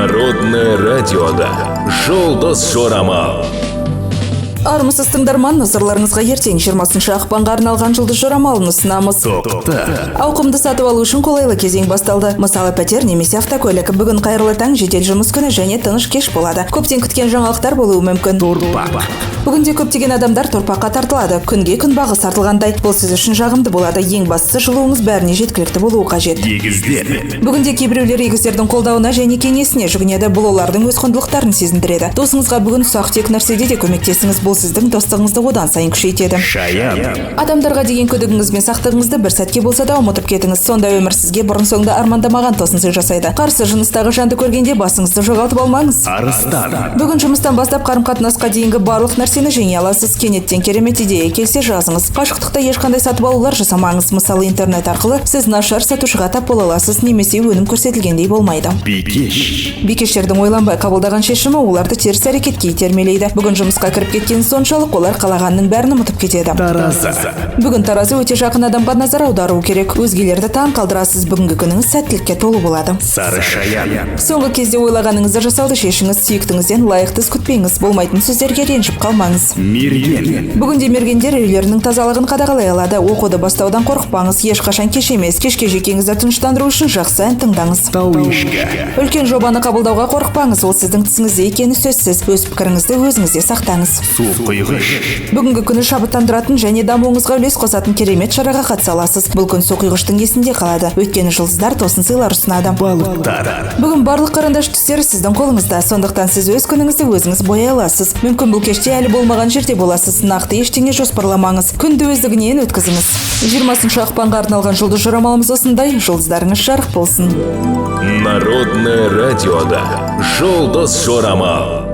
Народное радиода «Жұлдыз жорамал». Армысыз тыңдарман, назарларыңызға ертең 20 ақпанға арналған жұлдыз жорамалын ұсынамыз. Ауқымды сатып алу үшін қолайлы кезең басталды. Мысалы, пәтер немесе автокөлік. Бүгін қайырлы таң, жедел жұмыс күні және тыныш кеш болады. Көптен күткен жаңалықтар болуы мүмкін. Бүгінде көптеген адамдар торпаққа тартылады. Күнге күн бағыс артылғандай. Бұл сіз үшін жағымды болады. Ең бастысы жылуыңыз бәріне жеткілікті болуы қажет. Бүгінде кейбіреулер егіздердің қолдауына және кеңесіне жүгінеді. Бұл олардың өз құндылықтарын сезіндіреді. Досыңызға бүгін ұсақ тек нәрседе де көмектесіңіз. Бұл сіздің достығыңызды одан сайын күшейтеді. Адамдарға деген күдігіңіз бен сақтығыңызды бір сәтке болса да ұмытып кетіңіз. Сонда өмір сізге бұрын соңды армандамаған тосынсый жасайды. Қарсы жыныстағы жанды көргенде басыңызды жоғалтып алмаңыз. Бүгін жұмыстан бастап қарым-қатынасқа дейінгі барлық нәрсені жеңе аласыз. Кенеттен керемет идея келсе жазыңыз. Қашықтықта ешқандай сатып алулар жасамаңыз. Мысалы, интернет арқылы сіз нашар сатушыға тап бола аласыз, немесе өнім көрсетілгендей болмайды. Бикештердің ойланбай қабылдаған шешімі оларды теріс әрекетке итермелейді. Бүгін жұмысқа кіріп кеткен соншалық олар қалағанның бәрін ұмытып кетеді. Бүгін таразы өте жақын адамға назар аудару керек. Өзгелерді таң қалдырасыз. Бүгінгі күніңіз сәттілікке толы болады. Соңғы кезде ойлағаныңызды жасауды шешіңіз. Сүйіктіңізден лайықты күтпеңіз. Болмайтын сөздерге ренжіп қалмаңыз. Бүгінде мергендер үйлерінің тазалығын қадағалай алады. Оқуды бастаудан қорықпаңыз. Ешқашан кеш емес. Кешке жекеңізді тыныштандыру үшін жақсы ән тыңдаңыз. Үлкен жобаны қабылдауға қорықпаңыз. Ол сіздің тісіңізде екені сөзсіз. Өз пікіріңізді өзіңізде сақтаңыз. Бүгінгі күні шабыттандыратын және дамуыңызға үлес қосатын керемет шараға қатыса аласыз. Бұл күн суқұйғыштың есінде қалады. Өйткені жұлдыздар тосын сыйлар ұсынады. Бүгін барлық қарындаш түстері сіздің қолыңызда. Сондықтан сіз өз күніңізді өзіңіз бояй аласыз. Мүмкін бұл кеште әлі болмаған жерде боласыз. Нақты ештеңе жоспарламаңыз. Күнді өздігінен өткізіңіз. 20 ақпанға арналған жұлдыз жорамалымыз осындай. Жұлдыздарыңыз жарық болсын. Народное радиода «Жұлдыз жорамал».